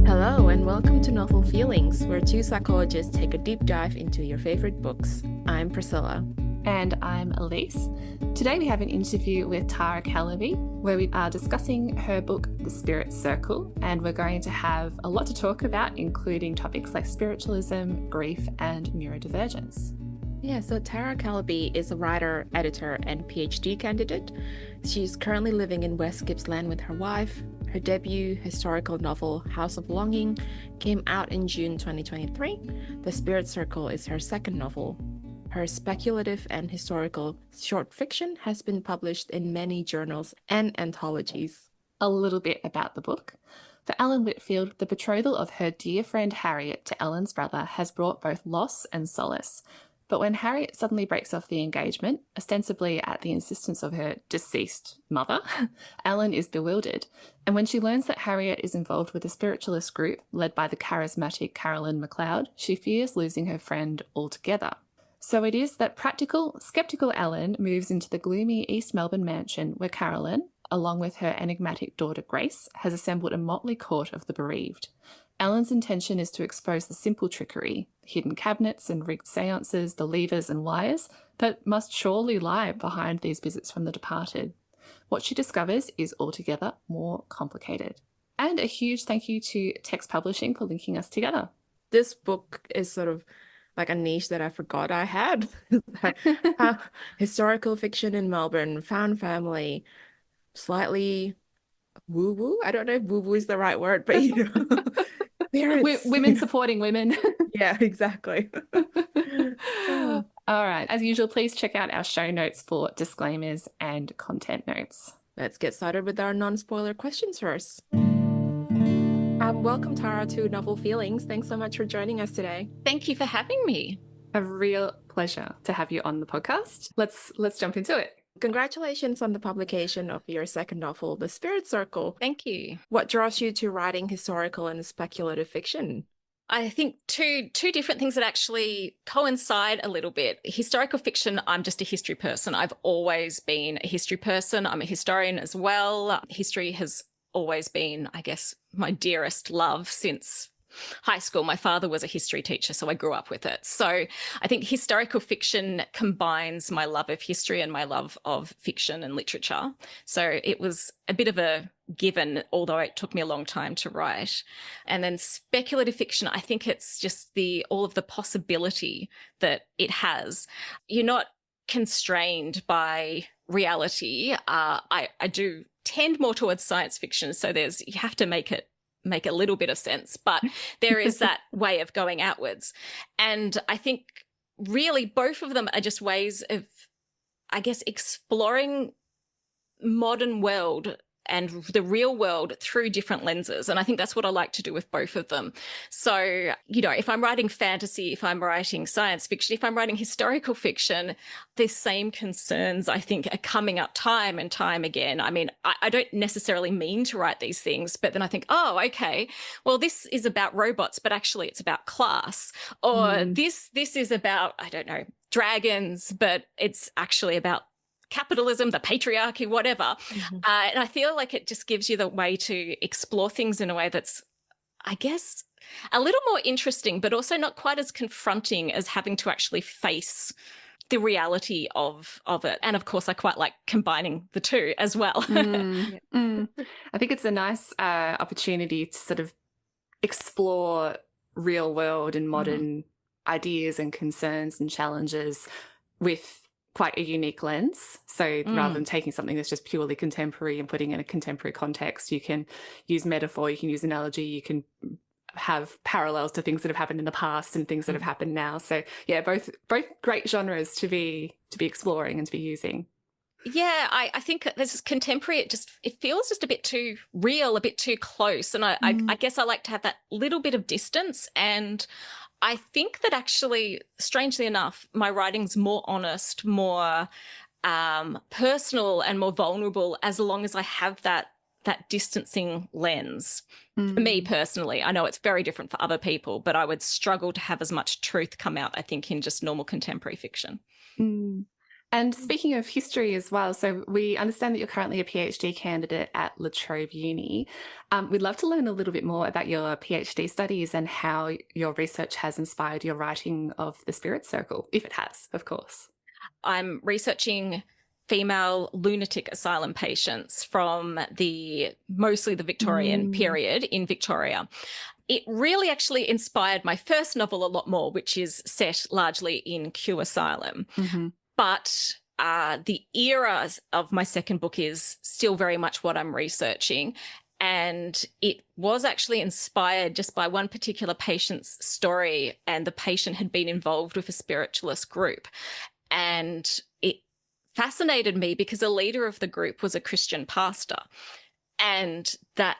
Hello, and welcome to Novel Feelings, where two psychologists take a deep dive into your favorite books. I'm Priscilla. And I'm Elise. Today we have an interview with Tara Calaby, where we are discussing her book, The Spirit Circle, and we're going to have a lot to talk about, including topics like spiritualism, grief, and neurodivergence. Yeah, so Tara Calaby is a writer, editor, and PhD candidate. She's currently living in West Gippsland with her wife. Her debut historical novel, House of Longing, came out in June 2023. The Spirit Circle is her second novel. Her speculative and historical short fiction has been published in many journals and anthologies. A little bit about the book. For Ellen Whitfield, the betrothal of her dear friend Harriet to Ellen's brother has brought both loss and solace. But when Harriet suddenly breaks off the engagement, ostensibly at the insistence of her deceased mother, Ellen is bewildered. And when she learns that Harriet is involved with a spiritualist group led by the charismatic Carolyn McLeod, she fears losing her friend altogether. So it is that practical, sceptical Ellen moves into the gloomy East Melbourne mansion where Carolyn, along with her enigmatic daughter Grace, has assembled a motley court of the bereaved. Ellen's intention is to expose the simple trickery, hidden cabinets and rigged seances, the levers and wires, that must surely lie behind these visits from the departed. What she discovers is altogether more complicated. And a huge thank you to Text Publishing for linking us together. This book is sort of like a niche that I forgot I had. Historical fiction in Melbourne, found family, slightly woo-woo. I don't know if woo-woo is the right word, but you know. Women supporting women. Yeah, exactly. All right. As usual, please check out our show notes for disclaimers and content notes. Let's get started with our non-spoiler questions first. Welcome, Tara, to Novel Feelings. Thanks so much for joining us today. Thank you for having me. A real pleasure to have you on the podcast. Let's jump into it. Congratulations on the publication of your second novel, The Spirit Circle. Thank you. What draws you to writing historical and speculative fiction? I think two different things that actually coincide a little bit. Historical fiction, I'm just a history person. I've always been a history person. I'm a historian as well. History has always been, I guess, my dearest love since high school. My father was a history teacher, so I grew up with it. So I think historical fiction combines my love of history and my love of fiction and literature. So it was a bit of a given, although it took me a long time to write. And then speculative fiction, I think it's just all of the possibility that it has. You're not constrained by reality. I do tend more towards science fiction, so you have to make a little bit of sense, but there is that way of going outwards. And I think really both of them are just ways of, I guess, exploring modern world and the real world through different lenses. And I think that's what I like to do with both of them. So, you know, if I'm writing fantasy, if I'm writing science fiction, if I'm writing historical fiction, the same concerns, I think, are coming up time and time again. I mean, I don't necessarily mean to write these things, but then I think, oh, okay, well, this is about robots, but actually it's about class. Or this is about, I don't know, dragons, but it's actually about capitalism, the patriarchy, whatever. And I feel like it just gives you the way to explore things in a way that's, I guess, a little more interesting, but also not quite as confronting as having to actually face the reality of it. And of course, I quite like combining the two as well. I think it's a nice opportunity to sort of explore real world and modern ideas and concerns and challenges with quite a unique lens. So rather than taking something that's just purely contemporary and putting it in a contemporary context, you can use metaphor, you can use analogy, you can have parallels to things that have happened in the past and things that have happened now. So yeah, both great genres to be exploring and to be using. Yeah, I think this contemporary, it feels just a bit too real, a bit too close. And I guess I like to have that little bit of distance. And I think that actually, strangely enough, my writing's more honest, more personal and more vulnerable as long as I have that distancing lens. For me personally, I know it's very different for other people, but I would struggle to have as much truth come out, I think, in just normal contemporary fiction. And speaking of history as well, so we understand that you're currently a PhD candidate at La Trobe Uni. We'd love to learn a little bit more about your PhD studies and how your research has inspired your writing of The Spirit Circle, if it has, of course. I'm researching female lunatic asylum patients from mostly the Victorian period in Victoria. It really actually inspired my first novel a lot more, which is set largely in Kew Asylum. But the era of my second book is still very much what I'm researching. And it was actually inspired just by one particular patient's story, and the patient had been involved with a spiritualist group. And it fascinated me because a leader of the group was a Christian pastor. And that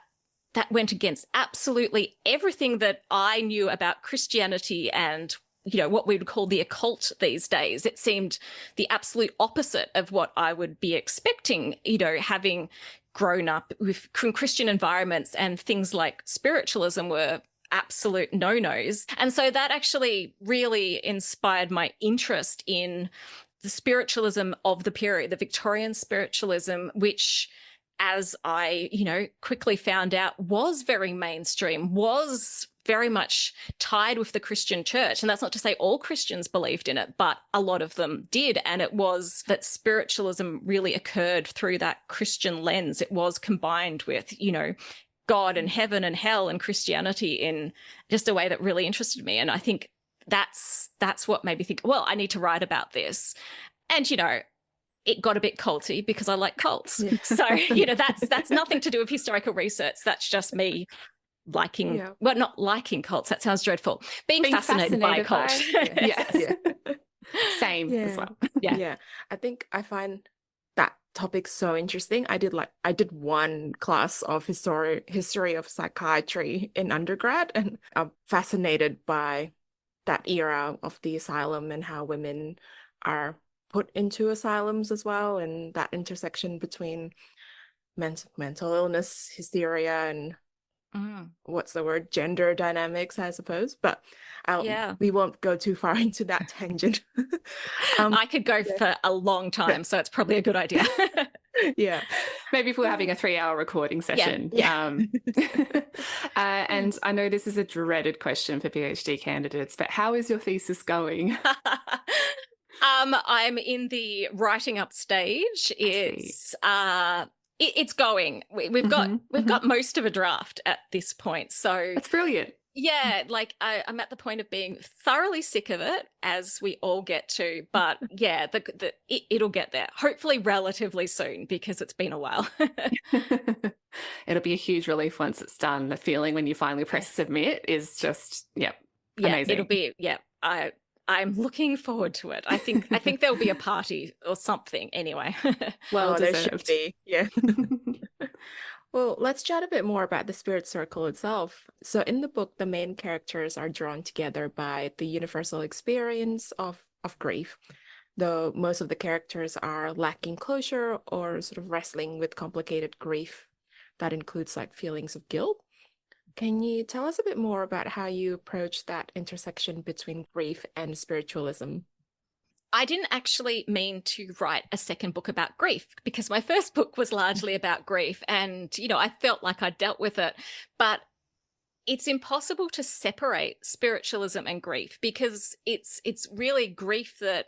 went against absolutely everything that I knew about Christianity and, you know, what we would call the occult these days. It seemed the absolute opposite of what I would be expecting, you know, having grown up with Christian environments, and things like spiritualism were absolute no-nos. And so that actually really inspired my interest in the spiritualism of the period, the Victorian spiritualism, which, as I, you know, quickly found out, was very mainstream, was very much tied with the Christian church. And that's not to say all Christians believed in it, but a lot of them did. And it was that spiritualism really occurred through that Christian lens. It was combined with, you know, God and heaven and hell and Christianity in just a way that really interested me. And I think that's what made me think, well, I need to write about this. And, you know, it got a bit culty because I like cults. Yeah. So, you know, that's nothing to do with historical research. That's just me liking, well, not liking cults. That sounds dreadful. Being fascinated by cults. Yes. Same as well. Yeah. I think I find that topic so interesting. I did one class of history of psychiatry in undergrad, and I'm fascinated by that era of the asylum and how women are put into asylums as well, and that intersection between mental illness, hysteria, and what's the word? Gender dynamics, I suppose. But we won't go too far into that tangent. I could go for a long time, so it's probably a good idea. Yeah. Maybe if we're having a 3-hour recording session. And I know this is a dreaded question for PhD candidates, but how is your thesis going? I'm in the writing up stage. It's going. We've got most of a draft at this point. So that's brilliant. Yeah, like I'm at the point of being thoroughly sick of it, as we all get to. But yeah, it'll get there. Hopefully, relatively soon, because it's been a while. It'll be a huge relief once it's done. The feeling when you finally press submit is just amazing. It'll be I'm looking forward to it. I think there'll be a party or something anyway. Well there deserved. should be. Yeah. Well, let's chat a bit more about the Spirit Circle itself. So in the book, the main characters are drawn together by the universal experience of grief, though most of the characters are lacking closure or sort of wrestling with complicated grief that includes like feelings of guilt. Can you tell us a bit more about how you approach that intersection between grief and spiritualism? I didn't actually mean to write a second book about grief, because my first book was largely about grief, and, you know, I felt like I dealt with it. But it's impossible to separate spiritualism and grief, because it's really grief that,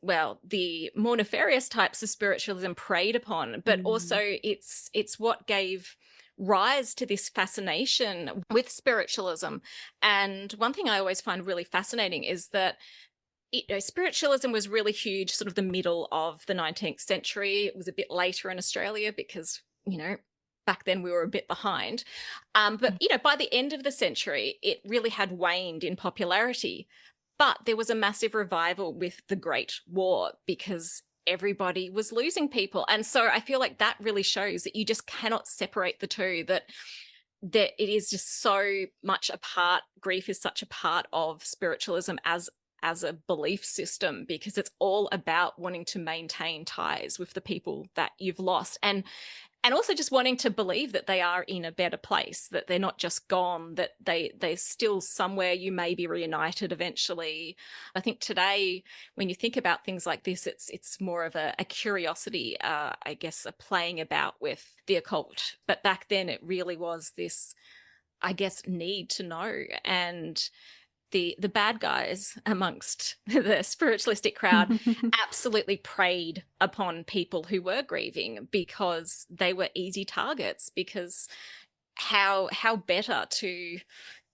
well, the more nefarious types of spiritualism preyed upon, but also it's what gave rise to this fascination with spiritualism. And one thing I always find really fascinating is that spiritualism was really huge, sort of the middle of the 19th century. It was a bit later in Australia because, you know, back then we were a bit behind. But, you know, by the end of the century, it really had waned in popularity. But there was a massive revival with the Great War because everybody was losing people. And so I feel like that really shows that you just cannot separate the two, that it is just so much a part, grief is such a part of spiritualism as a belief system, because it's all about wanting to maintain ties with the people that you've lost. And and also just wanting to believe that they are in a better place, that they're not just gone, that they're still somewhere, you may be reunited eventually. I think today, when you think about things like this, it's more of a curiosity, I guess, a playing about with the occult. But back then it really was this, I guess, need to know. And the bad guys amongst the spiritualistic crowd absolutely preyed upon people who were grieving because they were easy targets. Because how better to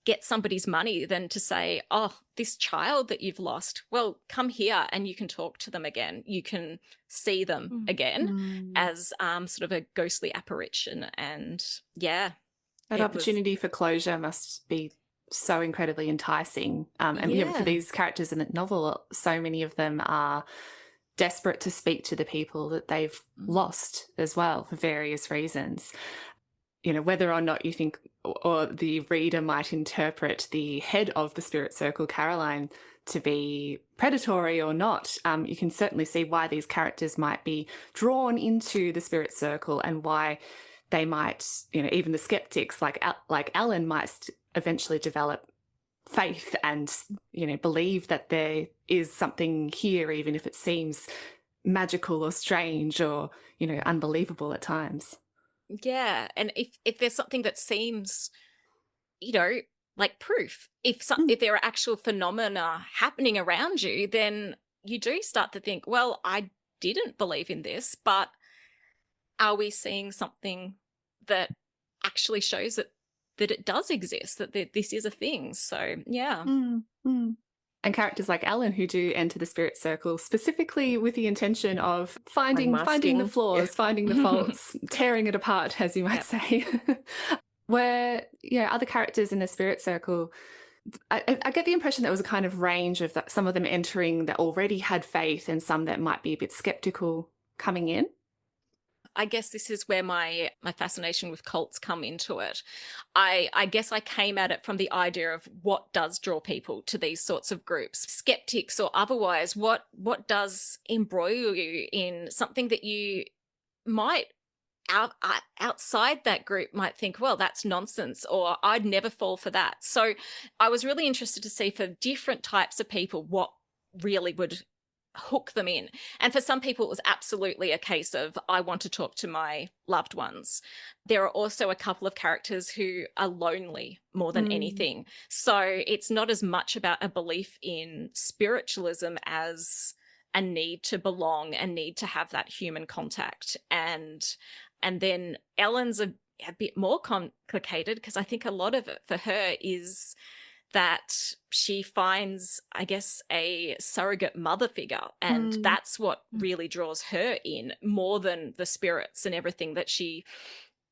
get somebody's money than to say, oh, this child that you've lost, well, come here and you can talk to them again, you can see them again as sort of a ghostly apparition. And yeah, that opportunity for closure must be so incredibly enticing. And you know, for these characters in the novel, so many of them are desperate to speak to the people that they've lost as well for various reasons. You know, whether or not you think or the reader might interpret the head of the spirit circle, Caroline, to be predatory or not, you can certainly see why these characters might be drawn into the spirit circle and why they might, you know, even the skeptics like Alan might eventually develop faith and, you know, believe that there is something here, even if it seems magical or strange or, you know, unbelievable at times. Yeah. And if there's something that seems, you know, like proof, if there are actual phenomena happening around you, then you do start to think, well, I didn't believe in this, but are we seeing something that actually shows that it does exist, that this is a thing? So yeah. And characters like Alan who do enter the spirit circle specifically with the intention of finding the flaws, finding the faults, tearing it apart, as you might say. Where, yeah, other characters in the spirit circle, I get the impression there was a kind of range of that, some of them entering that already had faith and some that might be a bit skeptical coming in. I guess this is where my fascination with cults come into it. I guess I came at it from the idea of what does draw people to these sorts of groups, skeptics or otherwise. What does embroil you in something that you might outside that group might think, well, that's nonsense, or I'd never fall for that. So I was really interested to see for different types of people what really would hook them in. And for some people, it was absolutely a case of, I want to talk to my loved ones. There are also a couple of characters who are lonely more than anything. So it's not as much about a belief in spiritualism as a need to belong, a need to have that human contact. And then Ellen's a bit more complicated, because I think a lot of it for her is that she finds, I guess, a surrogate mother figure. And that's what really draws her in more than the spirits and everything, that she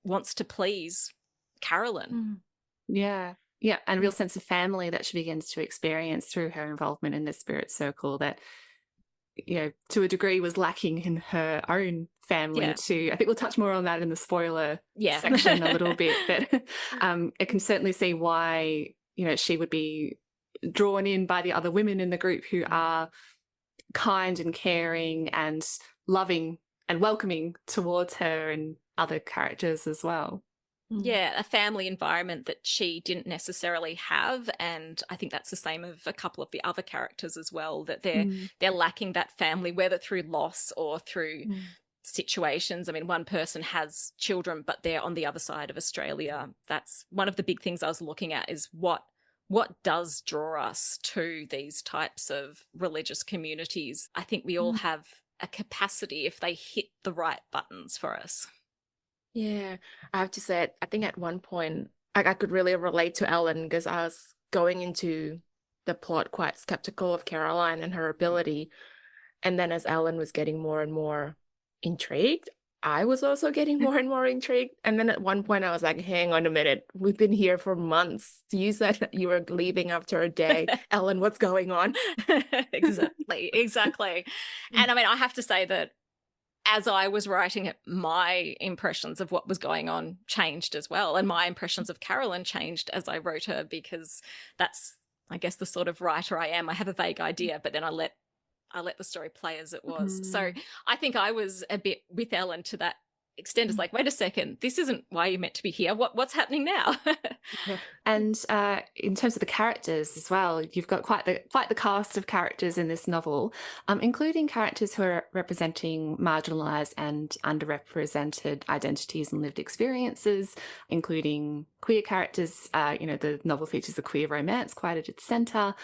wants to please Carolyn. Yeah. Yeah. And a real sense of family that she begins to experience through her involvement in the spirit circle that, you know, to a degree was lacking in her own family too. I think we'll touch more on that in the spoiler section a little bit, but I can certainly see why, you know, she would be drawn in by the other women in the group who are kind and caring and loving and welcoming towards her and other characters as well. Yeah, a family environment that she didn't necessarily have. And I think that's the same of a couple of the other characters as well, that they're lacking that family, whether through loss or through situations. I mean, one person has children, but they're on the other side of Australia. That's one of the big things I was looking at, is what does draw us to these types of religious communities. I think we all have a capacity if they hit the right buttons for us. Yeah, I have to say, I think at one point I could really relate to Ellen, because I was going into the plot quite skeptical of Caroline and her ability. And then as Ellen was getting more and more intrigued, I was also getting more and more intrigued. And then at one point I was like, hang on a minute, we've been here for months. You said that you were leaving after a day. Ellen, what's going on? Exactly. And I mean, I have to say that as I was writing it, my impressions of what was going on changed as well. And my impressions of Carolyn changed as I wrote her, because that's, I guess, the sort of writer I am. I have a vague idea, but then I let the story play as it was. So I think I was a bit with Ellen to that Extenders like, wait a second, this isn't why you're meant to be here. What's happening now? Yeah. And in terms of the characters as well, you've got quite the cast of characters in this novel, including characters who are representing marginalised and underrepresented identities and lived experiences, including queer characters. The novel features a queer romance quite at its centre,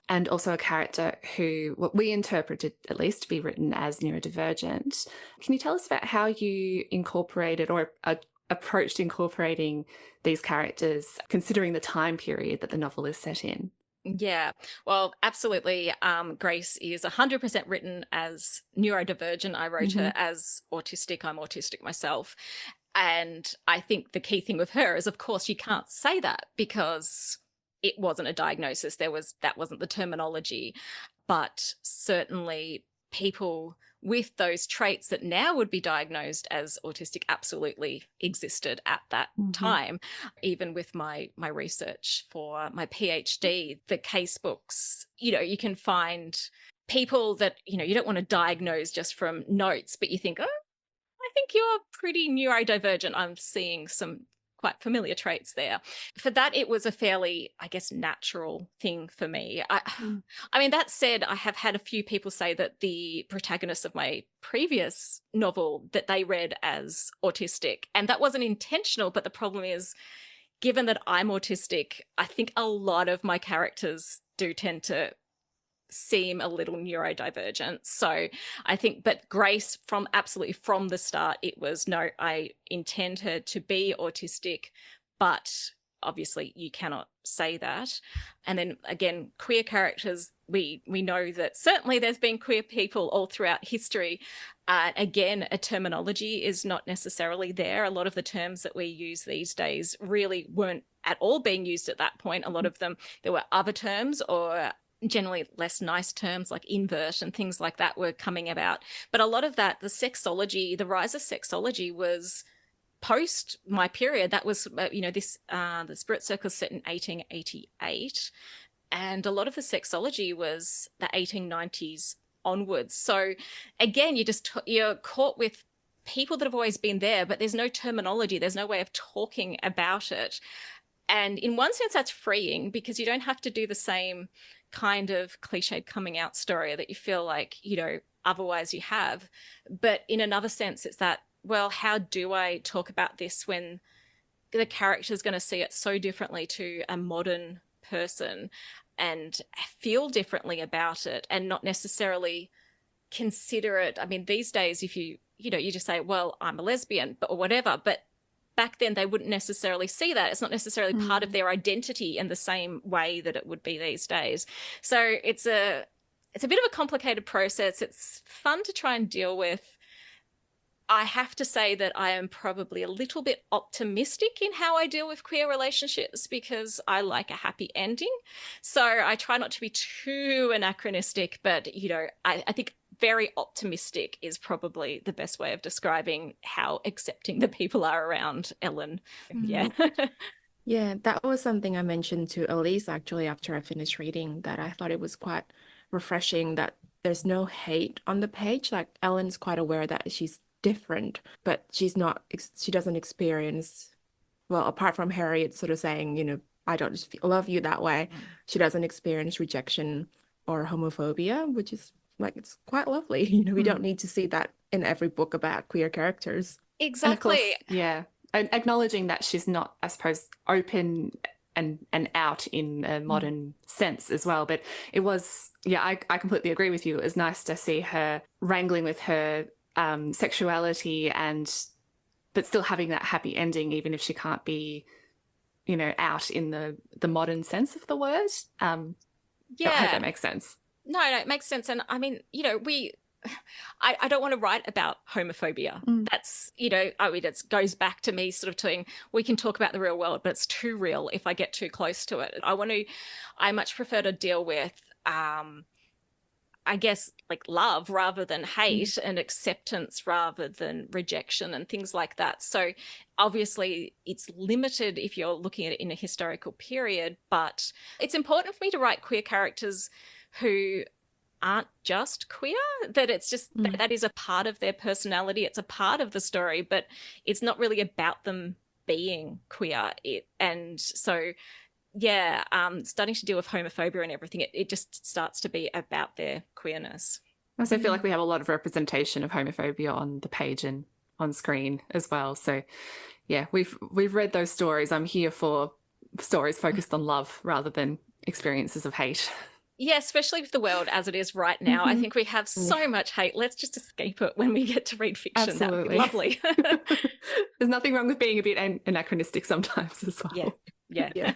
and also a character who, what we interpreted at least to be written as neurodivergent. Can you tell us about how you incorporated or approached incorporating these characters, considering the time period that the novel is set in? Yeah, well, absolutely. Grace is 100% written as neurodivergent. I wrote her as autistic. I'm autistic myself. And I think the key thing with her is, of course, you can't say that because it wasn't a diagnosis. That wasn't the terminology. But certainly people with those traits that now would be diagnosed as autistic absolutely existed at that time. Even with my research for my PhD, the case books, you can find people that, you don't want to diagnose just from notes, but you think, oh, I think you're pretty neurodivergent. I'm seeing some quite familiar traits there. For that, it was a fairly, I guess, natural thing for me. I mean, that said, I have had a few people say that the protagonist of my previous novel, that they read as autistic, and that wasn't intentional, but the problem is, given that I'm autistic, I think a lot of my characters do tend to seem a little neurodivergent. So I think, but Grace, absolutely from the start, it was, no, I intend her to be autistic, but obviously you cannot say that. And then again, queer characters, we know that certainly there's been queer people all throughout history. Again, a terminology is not necessarily there. A lot of the terms that we use these days really weren't at all being used at that point. A lot of them, there were other terms, or generally less nice terms like invert and things like that were coming about. But a lot of that, the rise of sexology was post my period. That was, the Spirit Circle set in 1888. And a lot of the sexology was the 1890s onwards. So again, you're caught with people that have always been there, but there's no terminology. There's no way of talking about it. And in one sense, that's freeing because you don't have to do the same kind of cliched coming out story that you feel like, otherwise you have. But in another sense, it's that, well, how do I talk about this when the character is going to see it so differently to a modern person and feel differently about it and not necessarily consider it? I mean, these days, if you just say, well, I'm a lesbian, or whatever, but back then they wouldn't necessarily see that. It's not necessarily part of their identity in the same way that it would be these days. So it's a bit of a complicated process. It's fun to try and deal with. I have to say that I am probably a little bit optimistic in how I deal with queer relationships because I like a happy ending. So I try not to be too anachronistic, but, I think very optimistic is probably the best way of describing how accepting the people are around Ellen. Yeah. Yeah, that was something I mentioned to Elise actually after I finished reading, that I thought it was quite refreshing that there's no hate on the page. Like Ellen's quite aware that she's different, but she doesn't experience, well, apart from Harriet sort of saying, I don't love you that way, she doesn't experience rejection or homophobia, which is like, it's quite lovely. We don't need to see that in every book about queer characters. Exactly. And of course, yeah. And acknowledging that she's not, I suppose, open and out in a modern sense as well. But it was, I completely agree with you. It was nice to see her wrangling with her sexuality but still having that happy ending, even if she can't be, out in the modern sense of the word. I hope that makes sense. No, it makes sense. And I mean, I don't want to write about homophobia. That's, it goes back to me sort of saying, we can talk about the real world, but it's too real if I get too close to it. I much prefer to deal with, I guess, like love rather than hate and acceptance rather than rejection and things like that. So obviously it's limited if you're looking at it in a historical period, but it's important for me to write queer characters who aren't just queer, that it's just that is a part of their personality. It's a part of the story, but it's not really about them being queer. Starting to deal with homophobia and everything, it just starts to be about their queerness. I also feel like we have a lot of representation of homophobia on the page and on screen as well. So yeah, we've read those stories. I'm here for stories focused on love rather than experiences of hate. Yeah, especially with the world as it is right now. I think we have so much hate. Let's just escape it when we get to read fiction. Absolutely. That would be lovely. There's nothing wrong with being a bit anachronistic sometimes as well. Yeah.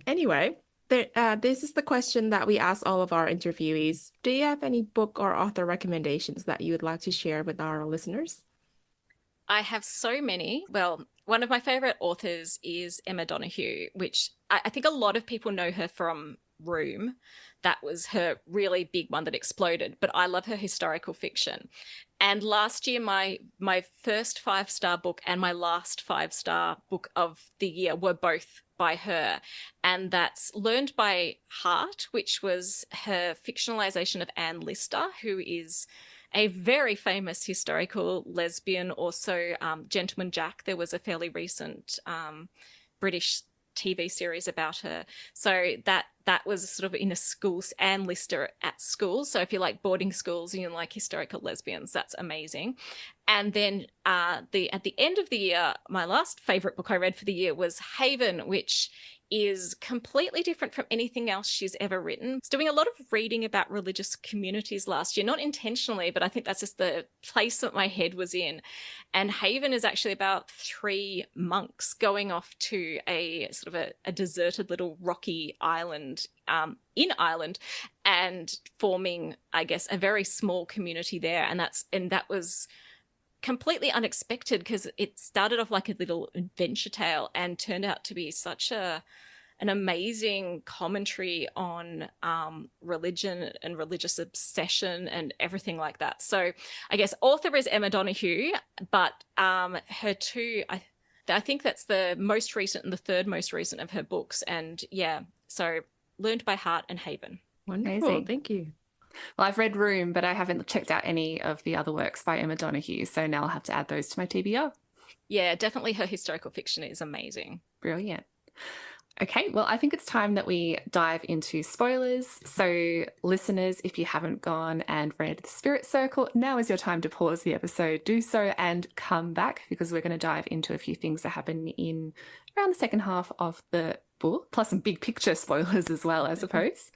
Anyway, this is the question that we ask all of our interviewees. Do you have any book or author recommendations that you would like to share with our listeners? I have so many. Well, one of my favorite authors is Emma Donoghue, which I think a lot of people know her from Room. That was her really big one that exploded, but I love her historical fiction. And last year, my first 5-star book and my last 5-star book of the year were both by her. And that's Learned by Heart, which was her fictionalization of Anne Lister, who is a very famous historical lesbian. Also, Gentleman Jack, there was a fairly recent British TV series about her. So that was sort of in a school, Anne Lister at school. So if you like boarding schools and you like historical lesbians, that's amazing. And then at the end of the year, my last favorite book I read for the year was Haven, which is completely different from anything else she's ever written. I was doing a lot of reading about religious communities last year, not intentionally, but I think that's just the place that my head was in. And Haven is actually about 3 monks going off to a sort of a deserted little rocky island in Ireland and forming, I guess, a very small community there. And that was completely unexpected because it started off like a little adventure tale and turned out to be such an amazing commentary on religion and religious obsession and everything like that. So I guess author is Emma Donoghue, but her two, I think that's the most recent and the third most recent of her books. And yeah, so Learned by Heart and Haven. Wonderful. Amazing. Thank you. Well, I've read Room, but I haven't checked out any of the other works by Emma Donoghue, so now I'll have to add those to my TBR. Yeah, definitely her historical fiction is amazing. Brilliant. Okay, well, I think it's time that we dive into spoilers. So listeners, if you haven't gone and read The Spirit Circle, now is your time to pause the episode, do so and come back because we're going to dive into a few things that happen in around the second half of the book, plus some big picture spoilers as well, I suppose.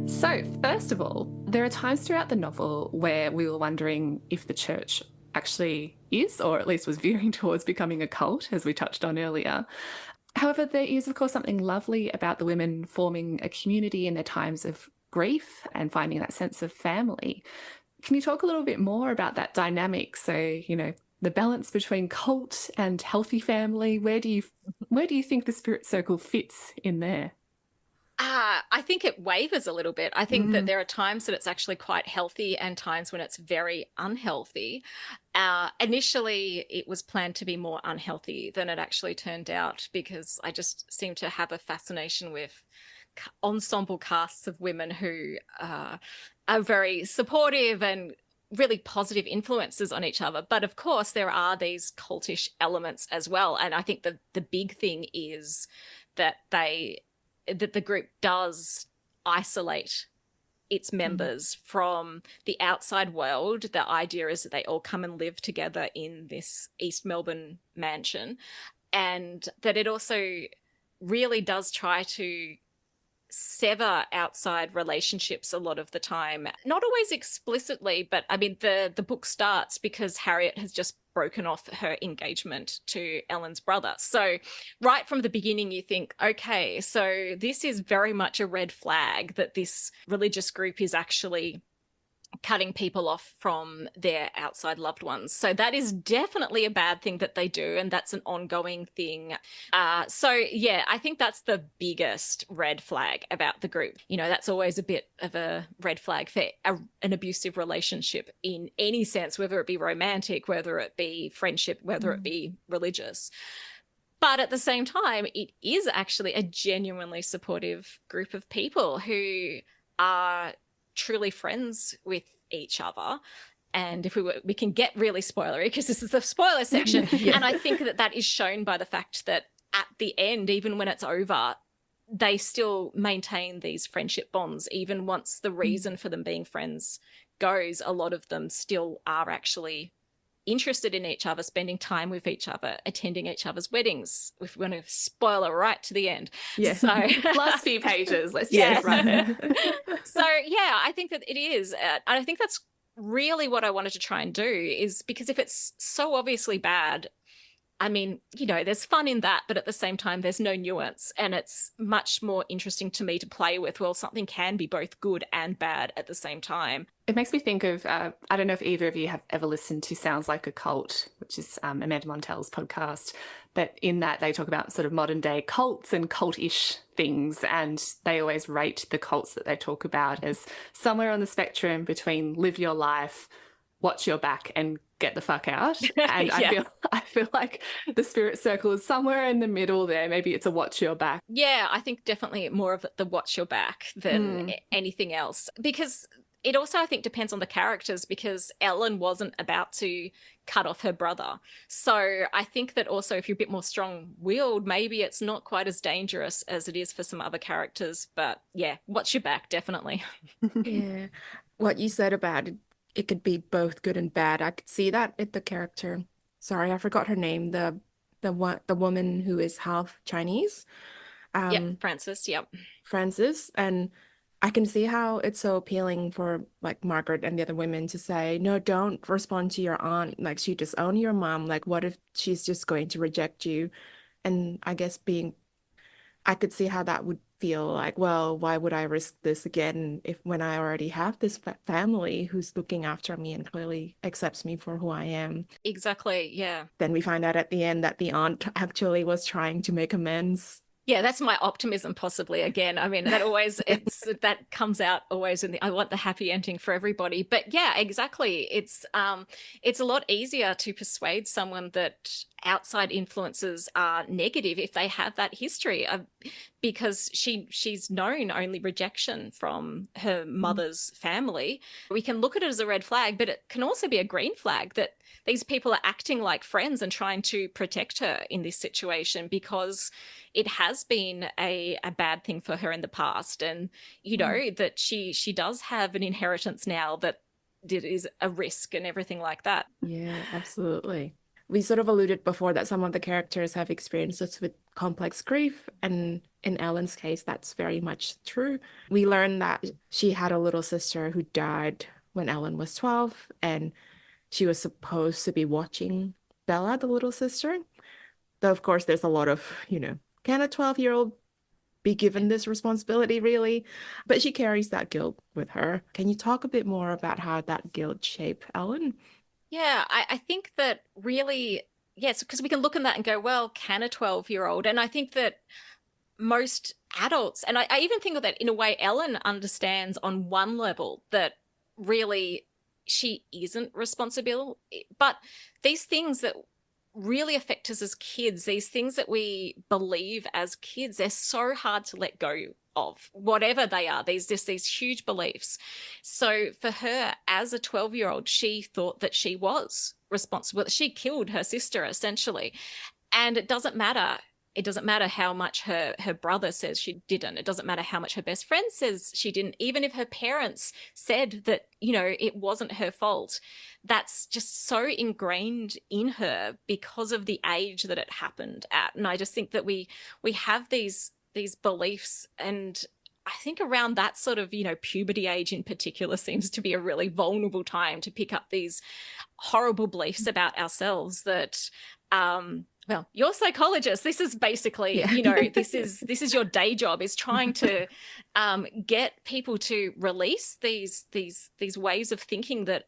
So, first of all, there are times throughout the novel where we were wondering if the church actually is, or at least was veering towards becoming a cult, as we touched on earlier. However, there is, of course, something lovely about the women forming a community in their times of grief and finding that sense of family. Can you talk a little bit more about that dynamic? So, the balance between cult and healthy family, where do you think the Spirit Circle fits in there? I think it wavers a little bit. I think that there are times that it's actually quite healthy and times when it's very unhealthy. Initially, it was planned to be more unhealthy than it actually turned out because I just seem to have a fascination with ensemble casts of women who are very supportive and really positive influences on each other. But of course, there are these cultish elements as well. And I think that the big thing is that the group does isolate its members from the outside world. The idea is that they all come and live together in this East Melbourne mansion, and that it also really does try to sever outside relationships a lot of the time. Not always explicitly, but I mean, the book starts because Harriet has just broken off her engagement to Ellen's brother. So right from the beginning, you think, okay, so this is very much a red flag that this religious group is actually cutting people off from their outside loved ones. So that is definitely a bad thing that they do, and that's an ongoing thing. So yeah, I think that's the biggest red flag about the group. That's always a bit of a red flag for an abusive relationship in any sense, whether it be romantic, whether it be friendship, whether it be religious. But at the same time, it is actually a genuinely supportive group of people who are truly friends with each other. And if we can get really spoilery because this is the spoiler section. Yeah. And I think that is shown by the fact that at the end, even when it's over, they still maintain these friendship bonds. Even once the reason for them being friends goes, a lot of them still are actually interested in each other, spending time with each other, attending each other's weddings. If we want to spoiler right to the end. Yeah. So Last few pages, let's Yes. just run there. So yeah, I think that it is. I think that's really what I wanted to try and do, is because if it's so obviously bad, I mean, you know, there's fun in that, but at the same time, there's no nuance. And it's much more interesting to me to play with, well, something can be both good and bad at the same time. It makes me think of, I don't know if either of you have ever listened to Sounds Like a Cult, which is Amanda Montell's podcast, but in that they talk about sort of modern day cults and cult-ish things, and they always rate the cults that they talk about as somewhere on the spectrum between live your life, watch your back, and get the fuck out. And Yeah. I feel like the Spirit Circle is somewhere in the middle there. Maybe it's a watch your back. Yeah, I think definitely more of the watch your back than anything else, because it also, I think, depends on the characters, because Ellen wasn't about to cut off her brother. So I think that also if you're a bit more strong-willed, maybe it's not quite as dangerous as it is for some other characters. But yeah, watch your back, definitely. Yeah. What you said about it could be both good and bad. I could see that in the character. Sorry, I forgot her name. The woman who is half Chinese. Yep, Frances, yep. Frances, and I can see how it's so appealing for like Margaret and the other women to say, no, don't respond to your aunt. Like, she disowned your mom. Like, what if she's just going to reject you? And I guess I could see how that would feel like, well, why would I risk this again if when I already have this family who's looking after me and clearly accepts me for who I am? Exactly, yeah. Then we find out at the end that the aunt actually was trying to make amends. Yeah, that's my optimism possibly again. I mean, that comes out always in I want the happy ending for everybody. But yeah, exactly. It's a lot easier to persuade someone that outside influences are negative if they have that history because she's known only rejection from her mother's family. We can look at it as a red flag, but it can also be a green flag that these people are acting like friends and trying to protect her in this situation because it has been a bad thing for her in the past. And, you know, that she does have an inheritance now that is a risk and everything like that. Yeah, absolutely. We sort of alluded before that some of the characters have experiences with complex grief, and in Ellen's case, that's very much true. We learned that she had a little sister who died when Ellen was 12, and she was supposed to be watching Bella, the little sister. Though, of course, there's a lot of, can a 12-year-old be given this responsibility, really? But she carries that guilt with her. Can you talk a bit more about how that guilt shaped Ellen? Yeah, I think that really, yes, because we can look at that and go, well, can a 12-year-old? And I think that most adults, and I even think of that in a way, Ellen understands on one level that really she isn't responsible. But these things that really affect us as kids, these things that we believe as kids, they're so hard to let go of, whatever they are. These huge beliefs. So for her as a 12-year-old, she thought that she was responsible. She killed her sister essentially. And it doesn't matter. It doesn't matter how much her brother says she didn't. It doesn't matter how much her best friend says she didn't. Even if her parents said that, it wasn't her fault, that's just so ingrained in her because of the age that it happened at. And I just think that we have these beliefs, and I think around that sort of, puberty age in particular seems to be a really vulnerable time to pick up these horrible beliefs about ourselves that, well, you're a psychologist. This is basically, this is your day job, is trying to get people to release these ways of thinking that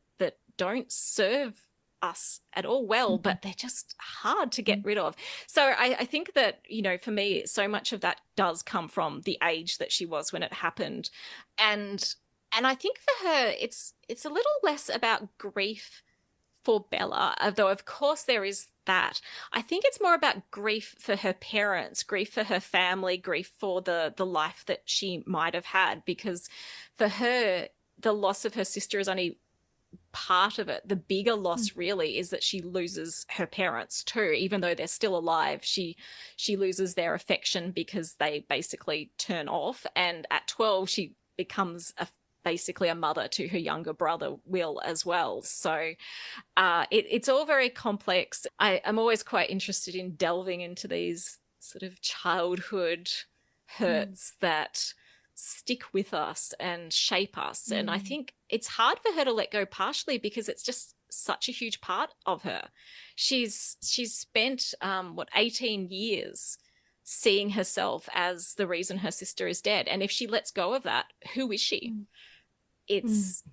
don't serve us at all well, but they're just hard to get rid of. So I think that, for me, so much of that does come from the age that she was when it happened. And I think for her, it's a little less about grief for Bella, although of course there is that. I think it's more about grief for her parents, grief for her family, grief for the life that she might have had, because for her, the loss of her sister is only part of it. The bigger loss really is that she loses her parents too. Even though they're still alive, she loses their affection because they basically turn off. And at 12, she becomes basically a mother to her younger brother, Will, as well. So it's all very complex. I'm always quite interested in delving into these sort of childhood hurts that stick with us and shape us. And I think it's hard for her to let go, partially because it's just such a huge part of her. She's spent 18 years seeing herself as the reason her sister is dead. And if she lets go of that, who is she? It's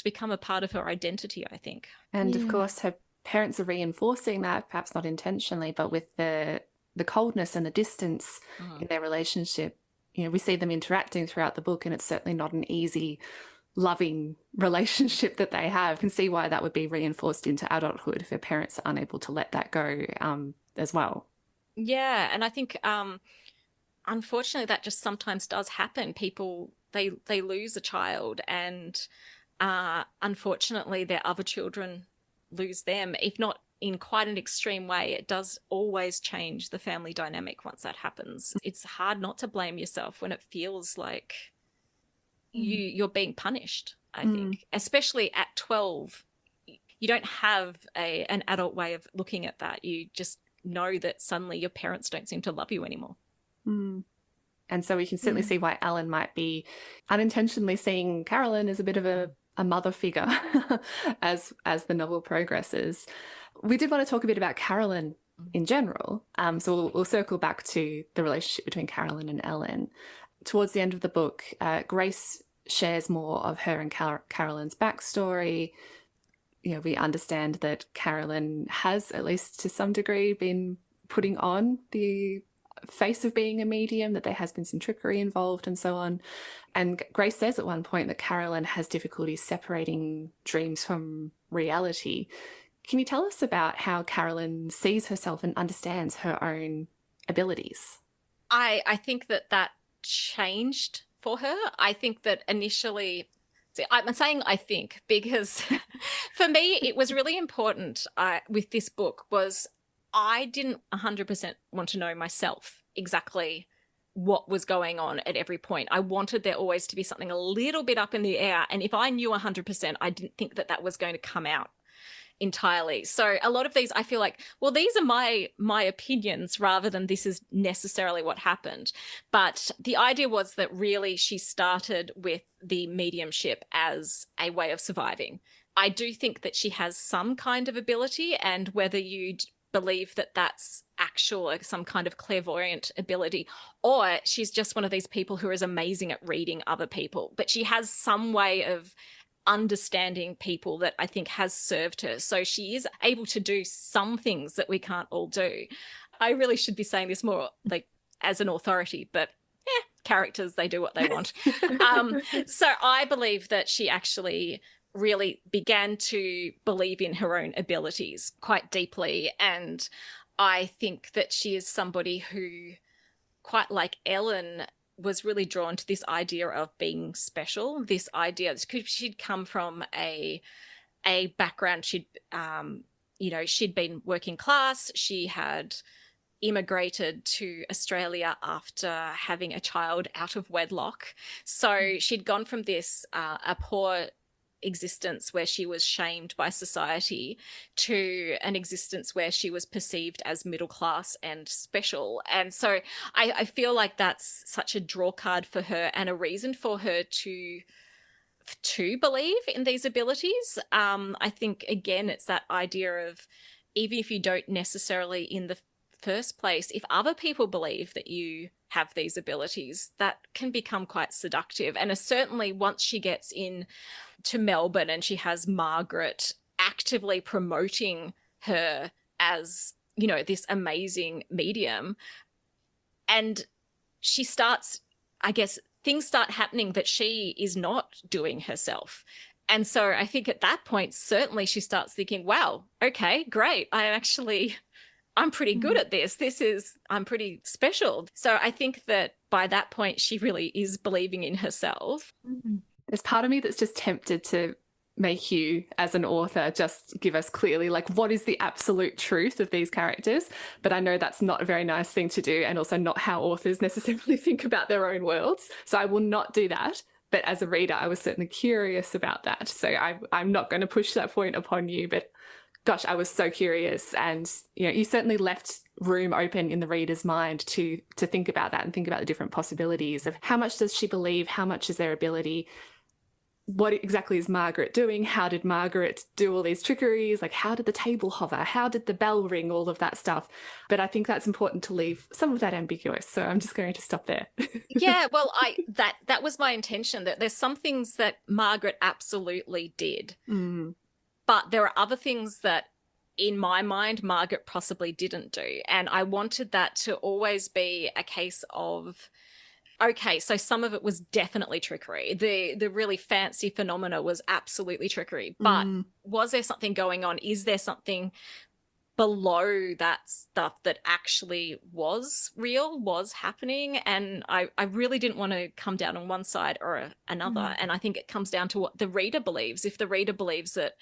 become a part of her identity, I think. And of course, her parents are reinforcing that, perhaps not intentionally, but with the coldness and the distance in their relationship. You know, we see them interacting throughout the book, and it's certainly not an easy, loving relationship that they have. You can see why that would be reinforced into adulthood if her parents are unable to let that go as well. Yeah, and I think unfortunately that just sometimes does happen. People, they lose a child, and unfortunately their other children lose them, if not in quite an extreme way. It does always change the family dynamic once that happens. It's hard not to blame yourself when it feels like you're being punished, I think. Especially at 12, you don't have an adult way of looking at that. You just know that suddenly your parents don't seem to love you anymore. And so we can certainly see why Alan might be unintentionally seeing Carolyn as a bit of a mother figure as the novel progresses. We did want to talk a bit about Carolyn in general. So we'll circle back to the relationship between Carolyn and Ellen. Towards the end of the book, Grace shares more of her and Carolyn's backstory. You know, we understand that Carolyn has, at least to some degree, been putting on the face of being a medium, that there has been some trickery involved and so on. And Grace says at one point that Carolyn has difficulty separating dreams from reality. Can you tell us about how Carolyn sees herself and understands her own abilities? I think that changed for her. I think that initially, I'm saying I think because for me it was really important with this book was I didn't 100% want to know myself exactly what was going on at every point. I wanted there always to be something a little bit up in the air. And if I knew 100%, I didn't think that was going to come out entirely. So a lot of these, I feel like, well, these are my opinions rather than this is necessarily what happened. But the idea was that really she started with the mediumship as a way of surviving. I do think that she has some kind of ability, and whether you believe that that's actual, like some kind of clairvoyant ability, or she's just one of these people who is amazing at reading other people, but she has some way of understanding people that I think has served her. So she is able to do some things that we can't all do. I really should be saying this more like as an authority, but characters, they do what they want. So I believe that she actually really began to believe in her own abilities quite deeply. And I think that she is somebody who, quite like Ellen, was really drawn to this idea of being special, this idea that she'd come from a background, she'd been working class, she had immigrated to Australia after having a child out of wedlock. So she'd gone from this a poor existence where she was shamed by society to an existence where she was perceived as middle class and special. And so I feel like that's such a draw card for her and a reason for her to believe in these abilities. I think, again, it's that idea of, even if you don't necessarily in the first place, if other people believe that you have these abilities, that can become quite seductive. And certainly once she gets in to Melbourne and she has Margaret actively promoting her as, you know, this amazing medium, and she starts, I guess, things start happening that she is not doing herself. And so I think at that point, certainly she starts thinking, wow, okay, great. I'm pretty good at this. I'm pretty special. So I think that by that point, she really is believing in herself. There's part of me that's just tempted to make you, as an author, just give us clearly, like, what is the absolute truth of these characters. But I know that's not a very nice thing to do, and also not how authors necessarily think about their own worlds. So I will not do that. But as a reader, I was certainly curious about that. So I'm not going to push that point upon you, but gosh, I was so curious. And, you know, you certainly left room open in the reader's mind to think about that and think about the different possibilities of how much does she believe, how much is their ability, what exactly is Margaret doing, how did Margaret do all these trickeries, like how did the table hover, how did the bell ring, all of that stuff. But I think that's important to leave some of that ambiguous, so I'm just going to stop there. Yeah, well, that was my intention, that there's some things that Margaret absolutely did, but there are other things that in my mind Margaret possibly didn't do, and I wanted that to always be a case of, okay, so some of it was definitely trickery. The really fancy phenomena was absolutely trickery. But was there something going on? Is there something below that stuff that actually was real, was happening? And I really didn't want to come down on one side or another. And I think it comes down to what the reader believes. If the reader believes that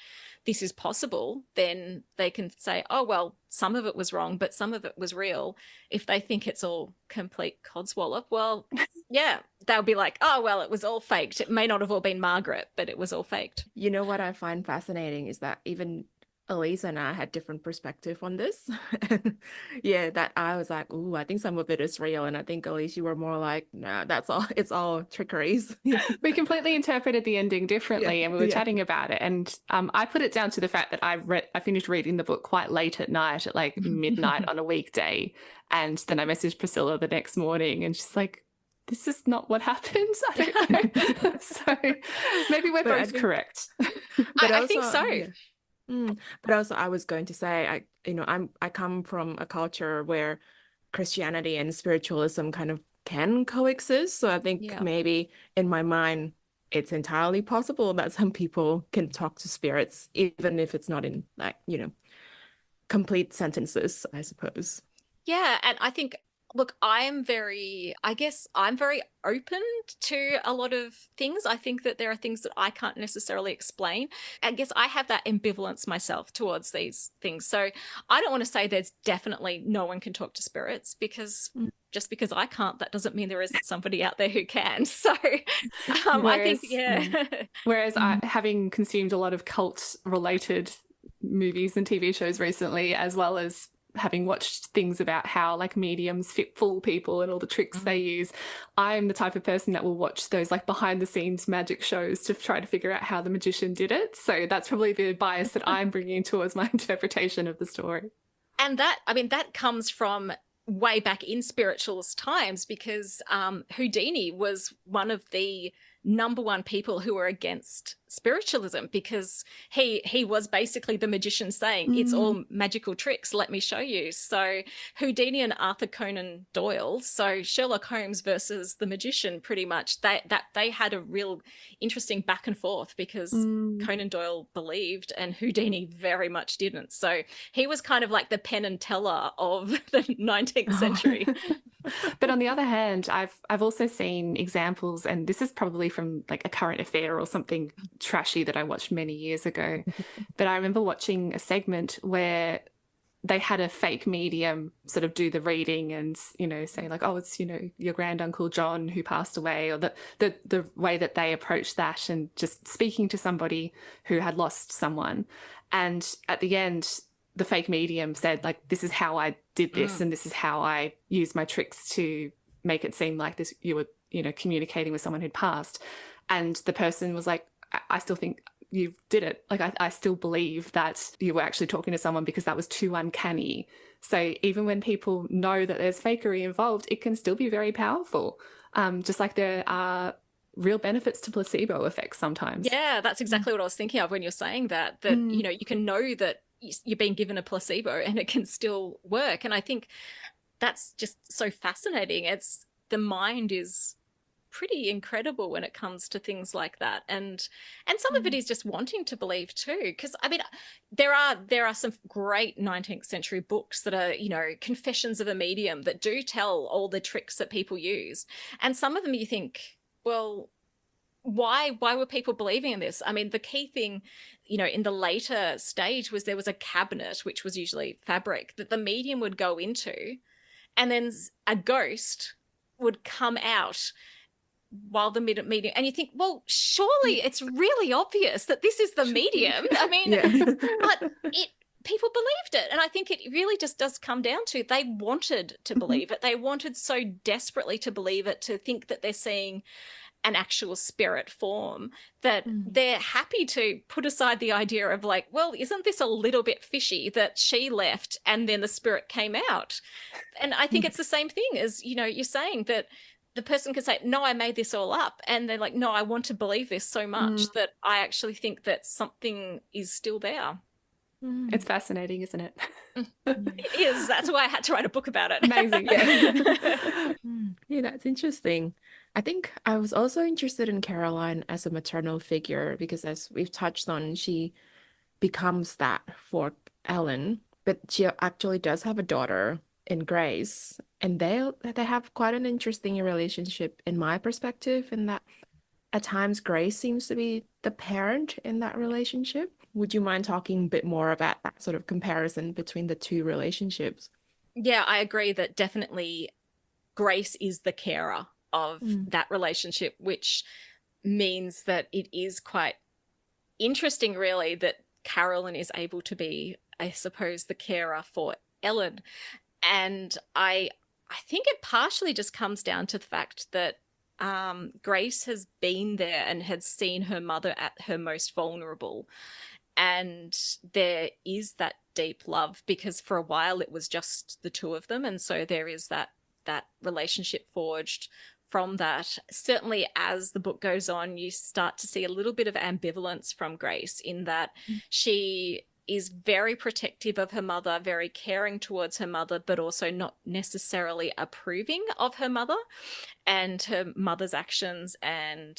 this is possible, then they can say, oh, well, some of it was wrong, but some of it was real. If they think it's all complete codswallop, well, yeah, they'll be like, oh, well, it was all faked. It may not have all been Margaret, but it was all faked. You know what I find fascinating is that even Elisa and I had different perspective on this. Yeah, that I was like, ooh, I think some of it is real. And I think, Elise, you were more like, nah, that's all, it's all trickeries. We completely interpreted the ending differently, and we were chatting about it. And I put it down to the fact that I finished reading the book quite late at night, at like midnight on a weekday. And then I messaged Priscilla the next morning, and she's like, this is not what happened. I don't know. So maybe we're both correct. I think so. Yeah. But also, I was going to say, I come from a culture where Christianity and spiritualism kind of can coexist. So I think maybe in my mind, it's entirely possible that some people can talk to spirits, even if it's not in like, complete sentences, I suppose. Yeah, and I think, look, I'm very open to a lot of things. I think that there are things that I can't necessarily explain. I guess I have that ambivalence myself towards these things. So I don't want to say there's definitely no one can talk to spirits, because just because I can't, that doesn't mean there isn't somebody out there who can. So I think, Whereas I, having consumed a lot of cult-related movies and TV shows recently, as well as having watched things about how like mediums fool people and all the tricks they use, I'm the type of person that will watch those like behind the scenes magic shows to try to figure out how the magician did it. So that's probably the bias that I'm bringing towards my interpretation of the story. And that comes from way back in spiritualist times, because Houdini was one of the number one people who were against spiritualism, because he was basically the magician saying it's all magical tricks, let me show you. So Houdini and Arthur Conan Doyle, so Sherlock Holmes versus the magician, pretty much they had a real interesting back and forth, because Conan Doyle believed and Houdini very much didn't. So he was kind of like the Penn and Teller of the 19th century. But on the other hand, I've also seen examples, and this is probably from like a current affair or something trashy that I watched many years ago. But I remember watching a segment where they had a fake medium sort of do the reading and, say like, oh, it's, your granduncle John who passed away, or the way that they approached that, and just speaking to somebody who had lost someone. And at the end, the fake medium said, like, this is how I did this, and this is how I used my tricks to make it seem like this, you were, communicating with someone who'd passed. And the person was like, I still think you did it. Like, I still believe that you were actually talking to someone, because that was too uncanny. So even when people know that there's fakery involved, it can still be very powerful. Just like there are real benefits to placebo effects sometimes. Yeah, that's exactly what I was thinking of when you're saying that, you can know that you're being given a placebo and it can still work. And I think that's just so fascinating. The mind is pretty incredible when it comes to things like that. And some of it is just wanting to believe too, because I mean there are some great 19th century books that are, you know, confessions of a medium that do tell all the tricks that people use, and some of them you think, well, why were people believing in this? I mean, the key thing, you know, in the later stage was there was a cabinet, which was usually fabric, that the medium would go into, and then a ghost would come out while the medium, and you think, well, surely it's really obvious that this is the medium. I mean, but people believed it. And I think it really just does come down to they wanted to believe it. They wanted so desperately to believe it, to think that they're seeing an actual spirit form, that they're happy to put aside the idea of like, well, isn't this a little bit fishy that she left and then the spirit came out? And I think it's the same thing as, you know, you're saying that the person can say, no, I made this all up. And they're like, no, I want to believe this so much that I actually think that something is still there. It's fascinating, isn't it? It is. That's why I had to write a book about it. Amazing. Yeah. Yeah, that's interesting. I think I was also interested in Caroline as a maternal figure because, as we've touched on, she becomes that for Ellen, but she actually does have a daughter in Grace, and they have quite an interesting relationship in my perspective, in that at times Grace seems to be the parent in that relationship. Would you mind talking a bit more about that sort of comparison between the two relationships? Yeah, I agree that definitely Grace is the carer of that relationship, which means that it is quite interesting, really, that Carolyn is able to be, I suppose, the carer for Ellen. And I think it partially just comes down to the fact that Grace has been there and had seen her mother at her most vulnerable. And there is that deep love, because for a while it was just the two of them. And so there is that relationship forged from that. Certainly as the book goes on, you start to see a little bit of ambivalence from Grace, in that she is very protective of her mother, very caring towards her mother, but also not necessarily approving of her mother and her mother's actions. And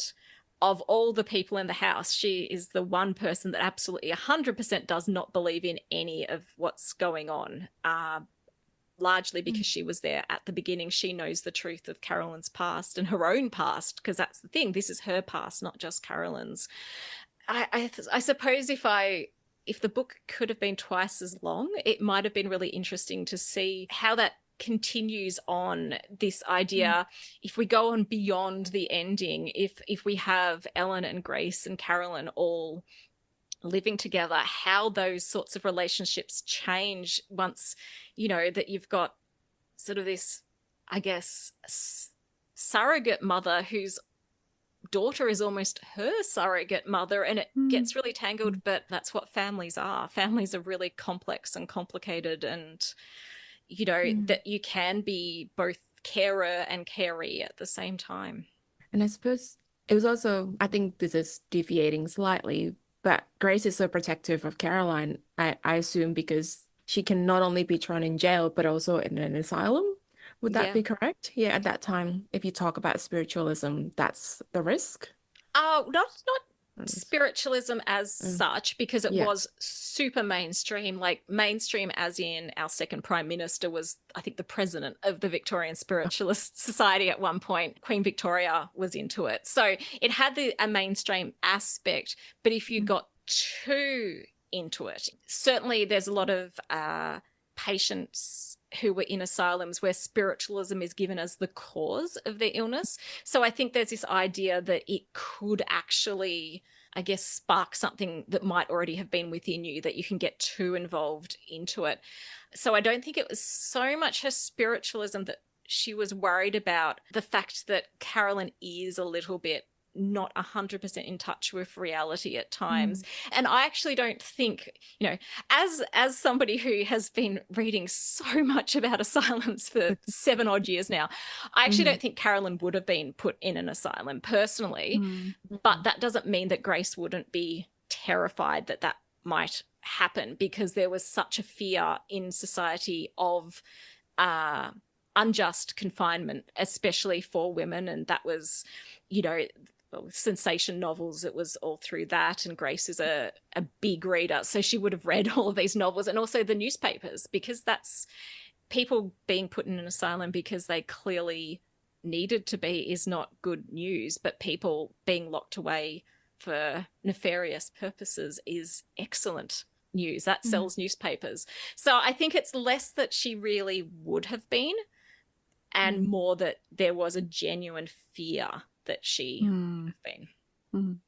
of all the people in the house, she is the one person that absolutely 100% does not believe in any of what's going on, largely because she was there at the beginning. She knows the truth of Carolyn's past and her own past, because that's the thing. This is her past, not just Carolyn's. I suppose if the book could have been twice as long, it might have been really interesting to see how that continues on, this idea. If we go on beyond the ending, if we have Ellen and Grace and Carolyn all living together, how those sorts of relationships change once, you know, that you've got sort of this, I guess, surrogate mother whose daughter is almost her surrogate mother, and it gets really tangled. But that's what families are. Families are really complex and complicated, and you know that you can be both carer and caree at the same time. And I suppose it was also, I think this is deviating slightly, but Grace is so protective of Caroline, I assume, because she can not only be thrown in jail, but also in an asylum. Would that be correct? Yeah, at that time, if you talk about spiritualism, that's the risk? Not spiritualism as such, because it was super mainstream, like mainstream as in our second Prime Minister was, I think, the president of the Victorian Spiritualist Society at one point. Queen Victoria was into it. So it had a mainstream aspect, but if you got too into it, certainly there's a lot of patients who were in asylums where spiritualism is given as the cause of their illness. So I think there's this idea that it could actually, I guess, spark something that might already have been within you, that you can get too involved into it. So I don't think it was so much her spiritualism that she was worried about, the fact that Carolyn is a little bit not 100% in touch with reality at times. And I actually don't think, you know, as somebody who has been reading so much about asylums for 7 odd years now, I actually don't think Carolyn would have been put in an asylum personally, but that doesn't mean that Grace wouldn't be terrified that that might happen, because there was such a fear in society of unjust confinement, especially for women. And that was, you know, sensation novels, it was all through that. And Grace is a big reader, so she would have read all of these novels, and also the newspapers, because that's people being put in an asylum because they clearly needed to be is not good news, but people being locked away for nefarious purposes is excellent news. That sells newspapers. So I think it's less that she really would have been, and more that there was a genuine fear that she would have been.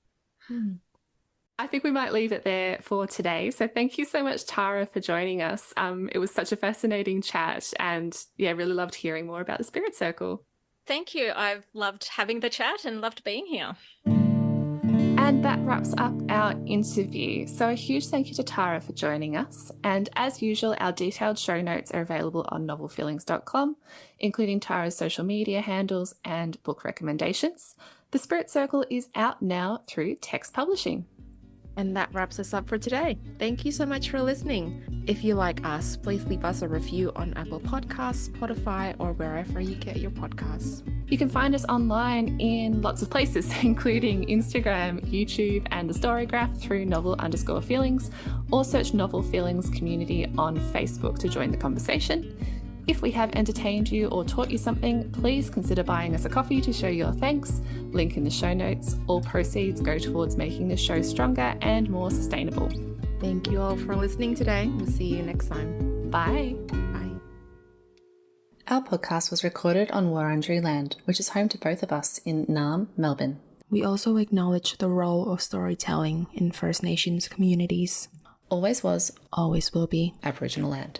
I think we might leave it there for today. So thank you so much, Tara, for joining us. It was such a fascinating chat, and really loved hearing more about the Spirit Circle. Thank you. I've loved having the chat and loved being here. And that wraps up our interview. So a huge thank you to Tara for joining us. And as usual, our detailed show notes are available on novelfeelings.com, including Tara's social media handles and book recommendations. The Spirit Circle is out now through Text Publishing. And that wraps us up for today. Thank you so much for listening. If you like us, please leave us a review on Apple Podcasts, Spotify, or wherever you get your podcasts. You can find us online in lots of places, including Instagram, YouTube, and the Storygraph through novel_feelings, or search Novel Feelings Community on Facebook to join the conversation. If we have entertained you or taught you something, please consider buying us a coffee to show your thanks. Link in the show notes. All proceeds go towards making the show stronger and more sustainable. Thank you all for listening today. We'll see you next time. Bye. Bye. Our podcast was recorded on Wurundjeri Land, which is home to both of us in Naarm, Melbourne. We also acknowledge the role of storytelling in First Nations communities. Always was, Always will be Aboriginal Land.